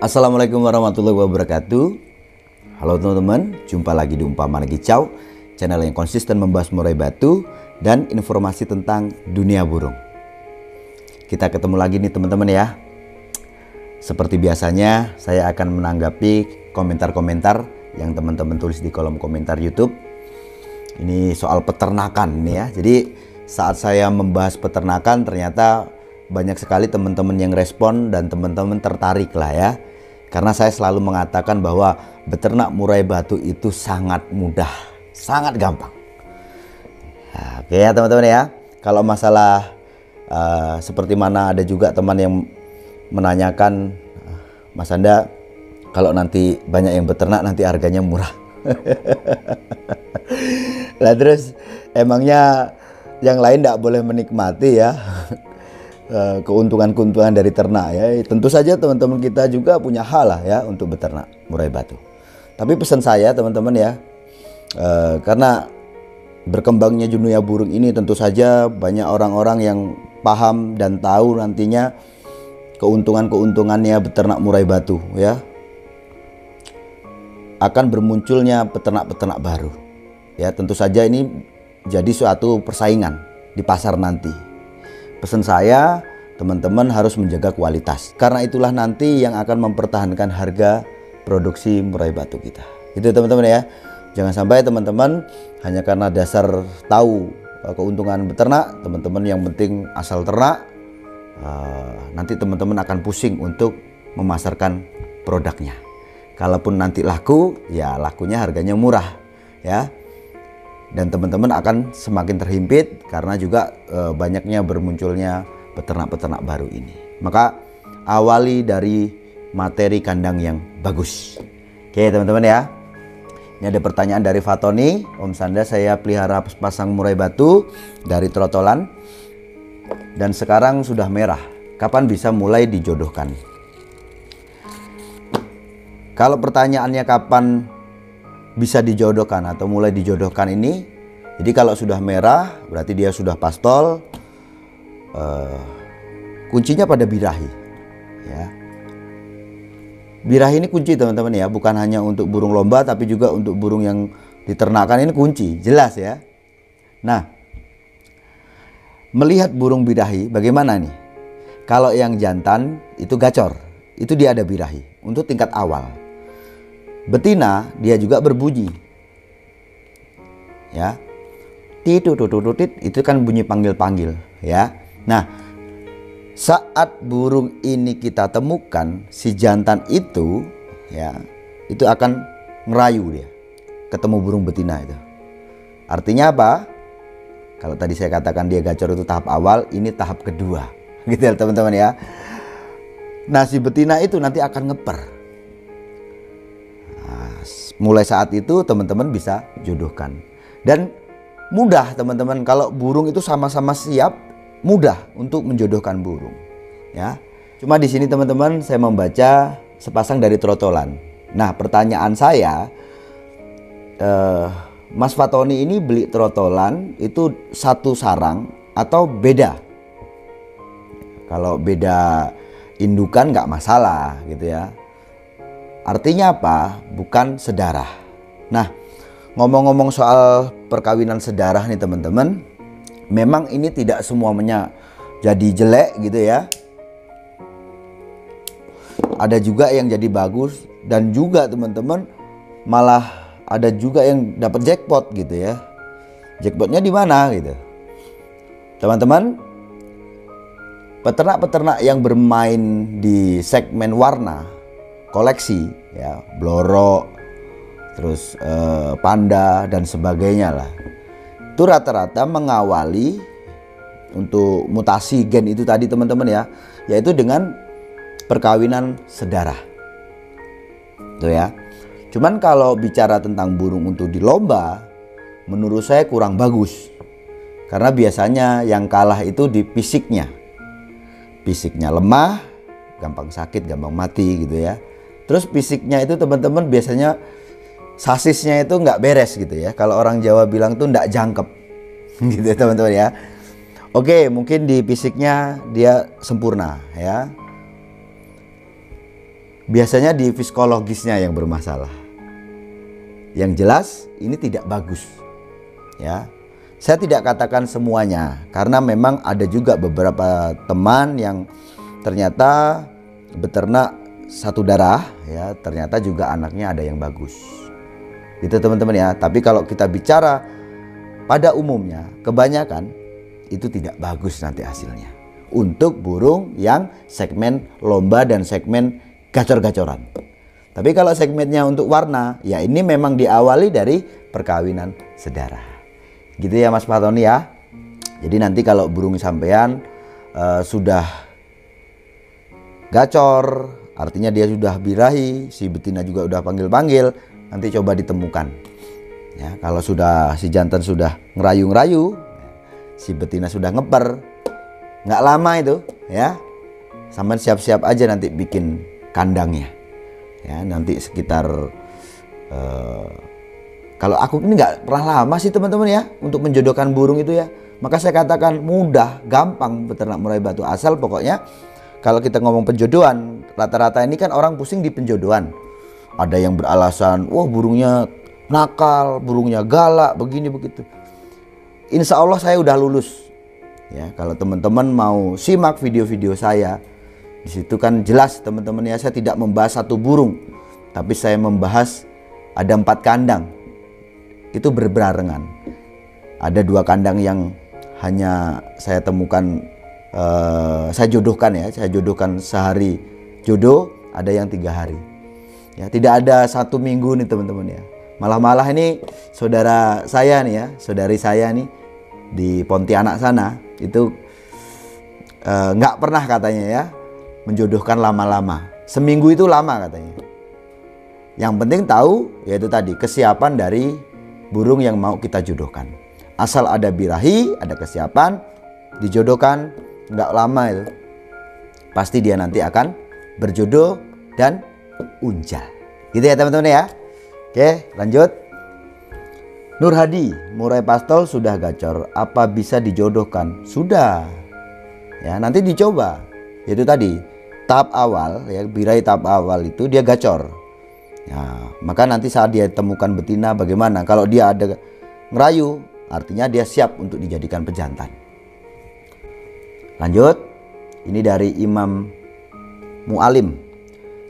Assalamualaikum warahmatullahi wabarakatuh. Halo teman-teman, jumpa lagi di Umpama Kicau, channel yang konsisten membahas murai batu dan informasi tentang dunia burung. Kita ketemu lagi nih teman-teman ya. Seperti biasanya, saya akan menanggapi komentar-komentar yang teman-teman tulis di kolom komentar YouTube. Ini soal peternakan nih ya. Jadi saat saya membahas peternakan, ternyata banyak sekali teman-teman yang respon dan teman-teman tertarik lah ya. Karena saya selalu mengatakan bahwa beternak murai batu itu sangat mudah, sangat gampang. Nah, oke ya teman-teman ya. Kalau masalah seperti mana, ada juga teman yang menanyakan, Mas Anda, kalau nanti banyak yang beternak nanti harganya murah. Lah terus emangnya yang lain tidak boleh menikmati ya keuntungan-keuntungan dari ternak ya. Tentu saja teman-teman kita juga punya hal lah ya untuk beternak murai batu. Tapi pesan saya teman-teman ya, karena berkembangnya dunia burung ini tentu saja banyak orang-orang yang paham dan tahu nantinya keuntungan-keuntungannya beternak murai batu ya. Akan bermunculnya peternak-peternak baru ya. Tentu saja ini jadi suatu persaingan di pasar nanti. Pesan saya, teman-teman harus menjaga kualitas. Karena itulah nanti yang akan mempertahankan harga produksi murai batu kita. Itu teman-teman ya. Jangan sampai teman-teman hanya karena dasar tahu keuntungan beternak, teman-teman yang penting asal ternak, nanti teman-teman akan pusing untuk memasarkan produknya. Kalaupun nanti laku, ya lakunya harganya murah ya. Dan teman-teman akan semakin terhimpit karena juga banyaknya bermunculnya peternak-peternak baru ini. Maka awali dari materi kandang yang bagus. Oke teman-teman ya. Ini ada pertanyaan dari Fatoni. Om Sanda, saya pelihara pasang murai batu dari trotolan dan sekarang sudah merah. Kapan bisa mulai dijodohkan? Kalau pertanyaannya kapan bisa dijodohkan atau mulai dijodohkan ini, jadi kalau sudah merah berarti dia sudah pastol. Kuncinya pada birahi ya. Birahi ini kunci teman-teman ya, bukan hanya untuk burung lomba tapi juga untuk burung yang diternakan, ini kunci, jelas ya. Nah, melihat burung birahi bagaimana nih? Kalau yang jantan itu gacor, itu dia ada birahi untuk tingkat awal. Betina dia juga berbunyi ya. Titutututit itu kan bunyi panggil-panggil ya. Nah, saat burung ini kita temukan si jantan itu ya, itu akan ngerayu dia ketemu burung betina itu. Artinya apa? Kalau tadi saya katakan dia gacor itu tahap awal, ini tahap kedua gitu ya teman-teman ya. Nah, si betina itu nanti akan ngeper. Nah, mulai saat itu teman-teman bisa jodohkan. Dan mudah teman-teman, kalau burung itu sama-sama siap, mudah untuk menjodohkan burung ya. Cuma di sini teman-teman saya membaca sepasang dari trotolan. Nah, pertanyaan saya, Mas Fatoni ini beli trotolan itu satu sarang atau beda? Kalau beda indukan nggak masalah gitu ya. Artinya apa? Bukan sedarah. Nah, ngomong-ngomong soal perkawinan sedarah nih teman-teman, memang ini tidak semuanya jadi jelek gitu ya. Ada juga yang jadi bagus dan juga teman-teman malah ada juga yang dapat jackpot gitu ya. Jackpotnya di mana gitu? Teman-teman, peternak-peternak yang bermain di segmen warna, koleksi ya, blorok, terus panda dan sebagainya lah, itu rata-rata mengawali untuk mutasi gen itu tadi teman-teman ya, yaitu dengan perkawinan sedarah tuh ya. Cuman kalau bicara tentang burung untuk di lomba, menurut saya kurang bagus, karena biasanya yang kalah itu di fisiknya. Fisiknya lemah, gampang sakit, gampang mati gitu ya. Terus fisiknya itu teman-teman biasanya sasisnya itu nggak beres gitu ya. Kalau orang Jawa bilang tuh nggak jangkep gitu ya teman-teman ya. Oke, mungkin di fisiknya dia sempurna ya. biasanya di psikologisnya yang bermasalah. Yang jelas ini tidak bagus. Ya. Saya tidak katakan semuanya karena memang ada juga beberapa teman yang ternyata beternak satu darah ya, ternyata juga anaknya ada yang bagus. Gitu teman-teman ya. Tapi kalau kita bicara pada umumnya, kebanyakan itu tidak bagus nanti hasilnya. Untuk burung yang segmen lomba dan segmen gacor-gacoran. Tapi kalau segmennya untuk warna, ya ini memang diawali dari perkawinan sedara. Gitu ya Mas Fatoni ya. Jadi nanti kalau burung sampean sudah gacor, artinya dia sudah birahi, si betina juga udah panggil-panggil, nanti coba ditemukan. Ya, kalau sudah si jantan sudah ngerayu-ngerayu, si betina sudah ngeper, nggak lama itu ya, sampean siap-siap aja nanti bikin kandangnya. Ya, nanti sekitar kalau aku ini nggak pernah lama sih teman-teman ya untuk menjodohkan burung itu ya. Maka saya katakan mudah, gampang peternak murai batu. Asal pokoknya kalau kita ngomong penjodohan, rata-rata ini kan orang pusing di penjodohan. Ada yang beralasan, wah burungnya nakal, burungnya galak, begini begitu. Insya Allah saya udah lulus. Ya, kalau teman-teman mau simak video-video saya, di situ kan jelas teman-teman ya, saya tidak membahas satu burung, tapi saya membahas ada 4 kandang. Itu berbarengan. Ada 2 kandang yang hanya saya temukan, saya jodohkan ya, saya jodohkan sehari jodoh, ada yang 3 hari. Ya, tidak ada 1 minggu nih teman-teman ya. Malah ini saudara saya nih ya, saudari saya nih di Pontianak sana itu nggak pernah katanya ya menjodohkan lama-lama. Seminggu itu lama katanya. Yang penting tahu yaitu tadi kesiapan dari burung yang mau kita jodohkan. Asal ada birahi, ada kesiapan, dijodohkan, nggak lama itu pasti dia nanti akan berjodoh dan uncal. Gitu ya teman-teman ya. Oke, lanjut. Nur Hadi, murai pastol sudah gacor, apa bisa dijodohkan? Sudah. Ya, nanti dicoba. Yaitu tadi tahap awal ya, birahi tahap awal itu dia gacor. Ya, maka nanti saat dia temukan betina bagaimana? Kalau dia ada ngerayu, artinya dia siap untuk dijadikan pejantan. Lanjut. Ini dari Imam Mualim.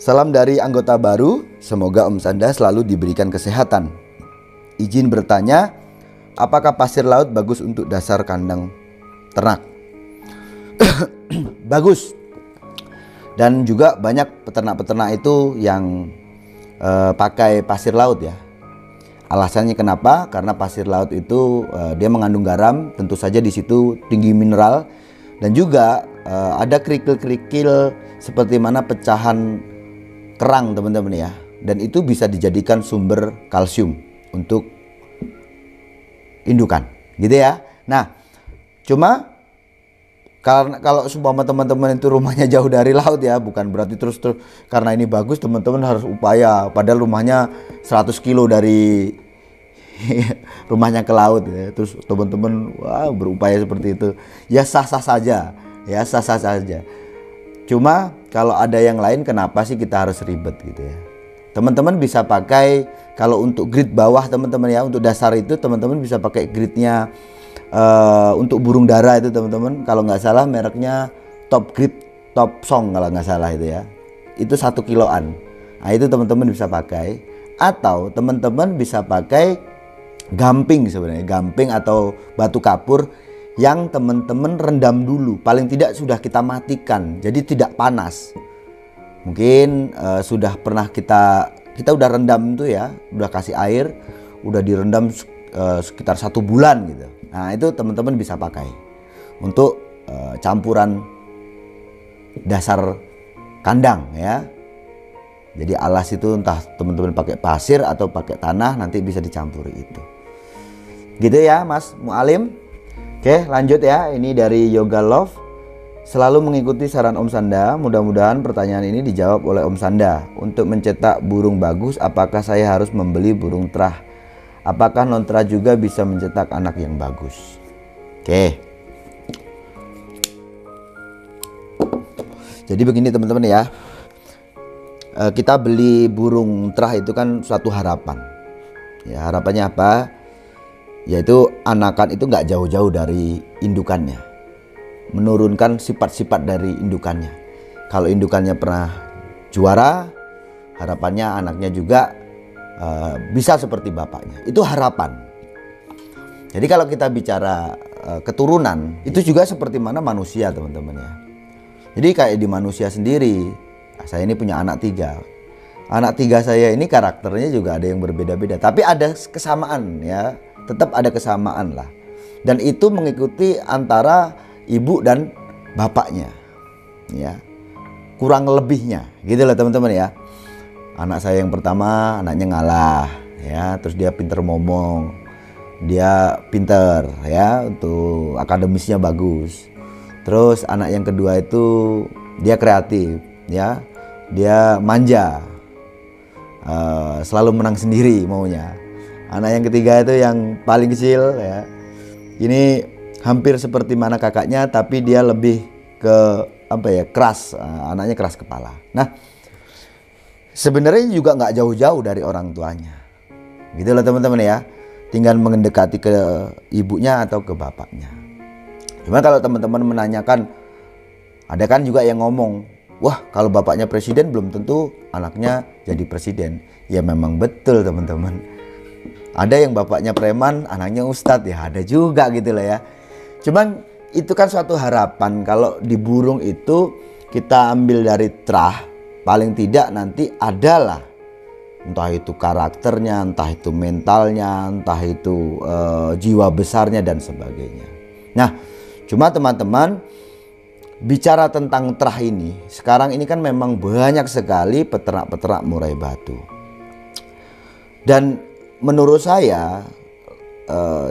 Salam dari anggota baru, semoga Om Sanda selalu diberikan kesehatan. Izin bertanya, apakah pasir laut bagus untuk dasar kandang ternak? Bagus. Dan juga banyak peternak-peternak itu yang pakai pasir laut ya. Alasannya kenapa? Karena pasir laut itu dia mengandung garam, tentu saja di situ tinggi mineral dan juga ada kerikil-kerikil seperti mana pecahan kerang teman-teman ya. Dan itu bisa dijadikan sumber kalsium untuk indukan, gitu ya. Nah, cuma karena kalau seumpama teman-teman itu rumahnya jauh dari laut ya, bukan berarti terus karena ini bagus teman-teman harus upaya padahal rumahnya 100 kilo dari rumahnya ke laut ya. Terus teman-teman wah berupaya seperti itu. Ya sah-sah saja, ya sah-sah saja. Cuma kalau ada yang lain kenapa sih kita harus ribet gitu ya. Teman-teman bisa pakai kalau untuk grid bawah teman-teman ya, untuk dasar itu teman-teman bisa pakai gridnya untuk burung dara itu teman-teman, kalau nggak salah mereknya Top Grid Top Song kalau nggak salah itu ya, itu 1 kiloan. Nah itu teman-teman bisa pakai, atau teman-teman bisa pakai gamping sebenarnya, gamping atau batu kapur yang teman-teman rendam dulu, paling tidak sudah kita matikan, jadi tidak panas. Mungkin sudah pernah kita udah rendam itu ya, udah kasih air, udah direndam sekitar 1 bulan gitu. Nah itu teman-teman bisa pakai untuk campuran dasar kandang ya. Jadi alas itu entah teman-teman pakai pasir atau pakai tanah, nanti bisa dicampuri itu. Gitu ya Mas Mualim. Oke lanjut ya, ini dari Yoga Love. Selalu mengikuti saran Om Sanda, mudah-mudahan pertanyaan ini dijawab oleh Om Sanda. Untuk mencetak burung bagus, apakah saya harus membeli burung terah? Apakah non-terah juga bisa mencetak anak yang bagus? Oke. Jadi begini teman-teman ya. kita beli burung terah itu kan suatu harapan. Ya, harapannya apa? Yaitu anakan itu nggak jauh-jauh dari indukannya, menurunkan sifat-sifat dari indukannya. Kalau indukannya pernah juara, harapannya anaknya juga bisa seperti bapaknya. Itu harapan. Jadi kalau kita bicara keturunan, itu juga seperti mana manusia, teman-teman ya. Jadi kayak di manusia sendiri, saya ini punya anak 3. Anak 3 saya ini karakternya juga ada yang berbeda-beda, tapi ada kesamaan ya, tetap ada kesamaan lah. Dan itu mengikuti antara ibu dan bapaknya, ya, kurang lebihnya, gitu lah teman-teman ya. Anak saya yang pertama anaknya ngalah, ya, terus dia pinter ngomong, dia pinter ya, untuk akademisnya bagus. Terus anak yang kedua itu dia kreatif, ya, dia manja, selalu menang sendiri maunya. Anak yang ketiga itu yang paling kecil ya, ini hampir seperti mana kakaknya, tapi dia lebih ke apa ya, keras, anaknya keras kepala. Nah, sebenarnya juga nggak jauh-jauh dari orang tuanya, gitu loh teman-teman ya. Tinggal mendekati ke ibunya atau ke bapaknya. Cuma kalau teman-teman menanyakan, ada kan juga yang ngomong, wah kalau bapaknya presiden belum tentu anaknya jadi presiden. Ya memang betul teman-teman. Ada yang bapaknya preman, anaknya ustadz, ya ada juga gitu lah ya. Cuman itu kan suatu harapan. Kalau di burung itu kita ambil dari terah, paling tidak nanti adalah, entah itu karakternya, entah itu mentalnya, entah itu jiwa besarnya dan sebagainya. Nah, cuma teman-teman bicara tentang terah ini, sekarang ini kan memang banyak sekali peternak-peternak murai batu. Dan menurut saya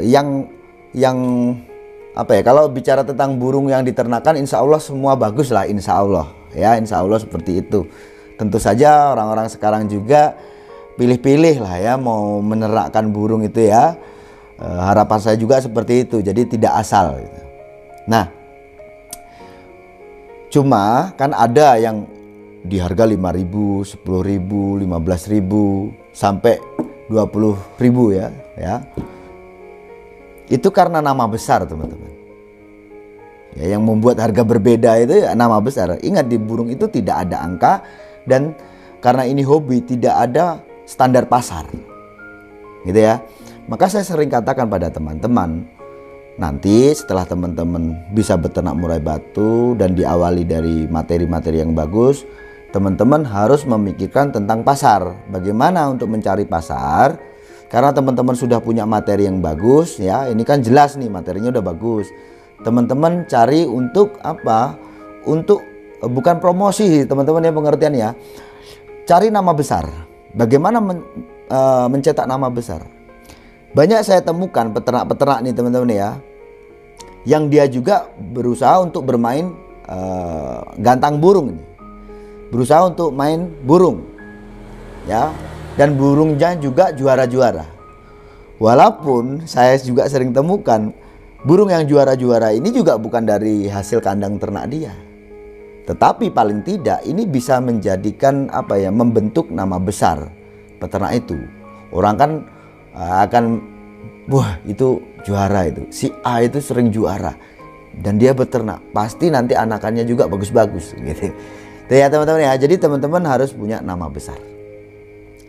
yang apa ya, kalau bicara tentang burung yang diternakan, insya Allah semua bagus lah, insya Allah ya, insya Allah seperti itu. Tentu saja orang-orang sekarang juga pilih-pilih lah ya, mau menernakan burung itu ya. Harapan saya juga seperti itu, jadi tidak asal gitu. Nah, cuma kan ada yang di harga 5.000, 10.000, 15.000 sampai 20.000 ya. Itu karena nama besar teman-teman. Ya, yang membuat harga berbeda itu ya nama besar. Ingat, di burung itu tidak ada angka, dan karena ini hobi tidak ada standar pasar, gitu ya. Maka saya sering katakan pada teman-teman, nanti setelah teman-teman bisa beternak murai batu dan diawali dari materi-materi yang bagus, teman-teman harus memikirkan tentang pasar. Bagaimana untuk mencari pasar? Karena teman-teman sudah punya materi yang bagus ya, ini kan jelas nih materinya udah bagus. Teman-teman cari untuk apa? Untuk bukan promosi teman-teman ya, pengertian ya. Cari nama besar. Bagaimana mencetak nama besar? Banyak saya temukan peternak-peternak nih teman-teman ya, yang dia juga berusaha untuk bermain gantang burung ini, berusaha untuk main burung ya, dan burungnya juga juara-juara. Walaupun saya juga sering temukan burung yang juara-juara ini juga bukan dari hasil kandang ternak dia, tetapi paling tidak ini bisa menjadikan apa ya, membentuk nama besar peternak itu. Orang kan akan, wah itu juara, itu si A itu sering juara dan dia beternak, pasti nanti anakannya juga bagus-bagus gitu. Tuh ya teman-teman ya. Jadi teman-teman harus punya nama besar.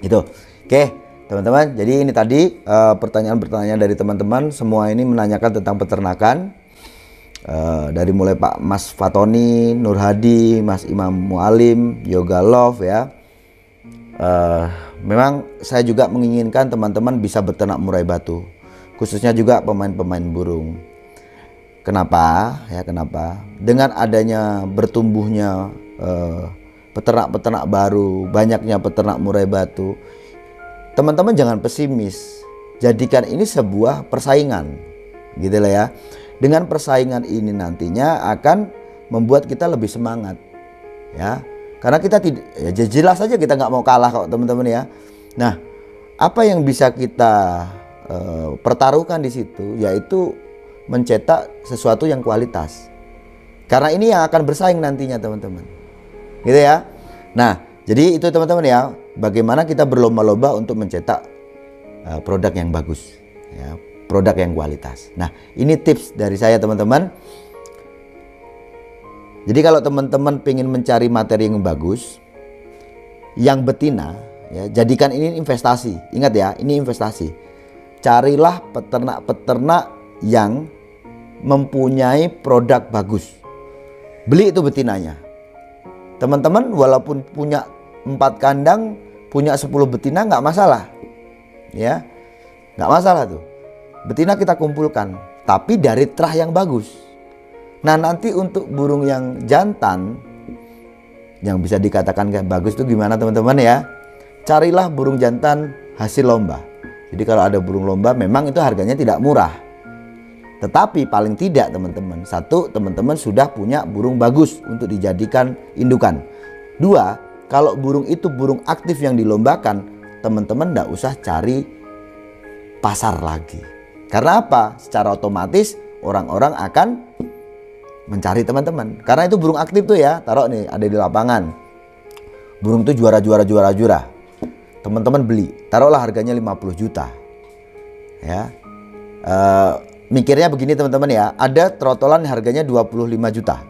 Gitu. Oke, teman-teman. Jadi ini tadi pertanyaan-pertanyaan dari teman-teman. Semua ini menanyakan tentang peternakan. Dari mulai Pak Mas Fatoni, Nur Hadi, Mas Imam Mualim, Yoga Love ya. Memang saya juga menginginkan teman-teman bisa beternak murai batu, khususnya juga pemain-pemain burung. Kenapa? Ya kenapa? Dengan adanya bertumbuhnya peternak-peternak baru, banyaknya peternak murai batu, teman-teman jangan pesimis. Jadikan ini sebuah persaingan, gitu lah ya. Dengan persaingan ini nantinya akan membuat kita lebih semangat, ya. Karena kita tidak, ya jelas saja kita nggak mau kalah kok teman-teman ya. Nah, apa yang bisa kita pertaruhkan di situ, yaitu mencetak sesuatu yang kualitas. Karena ini yang akan bersaing nantinya teman-teman, gitu ya. Nah, Jadi itu teman-teman ya, bagaimana kita berlomba-lomba untuk mencetak produk yang bagus, ya, produk yang kualitas. Nah, ini tips dari saya teman-teman. Jadi kalau teman-teman ingin mencari materi yang bagus, yang betina, ya, jadikan ini investasi. Ingat ya, ini investasi. Carilah peternak-peternak yang mempunyai produk bagus. Beli itu betinanya. Teman-teman walaupun punya 4 kandang, punya 10 betina nggak masalah. Ya, nggak masalah tuh. Betina kita kumpulkan, tapi dari terah yang bagus. Nah, nanti untuk burung yang jantan, yang bisa dikatakan bagus itu gimana teman-teman ya? Carilah burung jantan hasil lomba. Jadi kalau ada burung lomba memang itu harganya tidak murah. Tetapi paling tidak teman-teman, satu, teman-teman sudah punya burung bagus untuk dijadikan indukan. Dua, kalau burung itu burung aktif yang dilombakan, teman-teman tidak usah cari pasar lagi. Karena apa? Secara otomatis orang-orang akan mencari teman-teman. Karena itu burung aktif tuh ya, taruh nih ada di lapangan. Burung itu juara. Teman-teman beli, taruhlah harganya 50 juta. Ya. Mikirnya begini teman-teman ya, ada trotolan harganya 25 juta.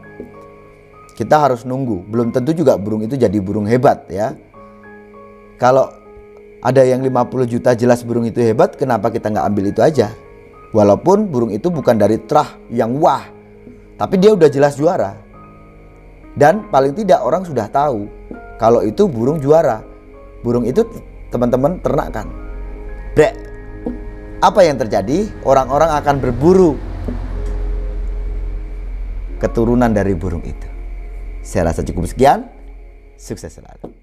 Kita harus nunggu, belum tentu juga burung itu jadi burung hebat ya. Kalau ada yang 50 juta jelas burung itu hebat, kenapa kita nggak ambil itu aja? Walaupun burung itu bukan dari terah yang wah, tapi dia udah jelas juara. Dan paling tidak orang sudah tahu kalau itu burung juara. Burung itu teman-teman ternakkan. Brek. Apa yang terjadi? Orang-orang akan berburu keturunan dari burung itu. Saya rasa cukup sekian. Sukses selalu.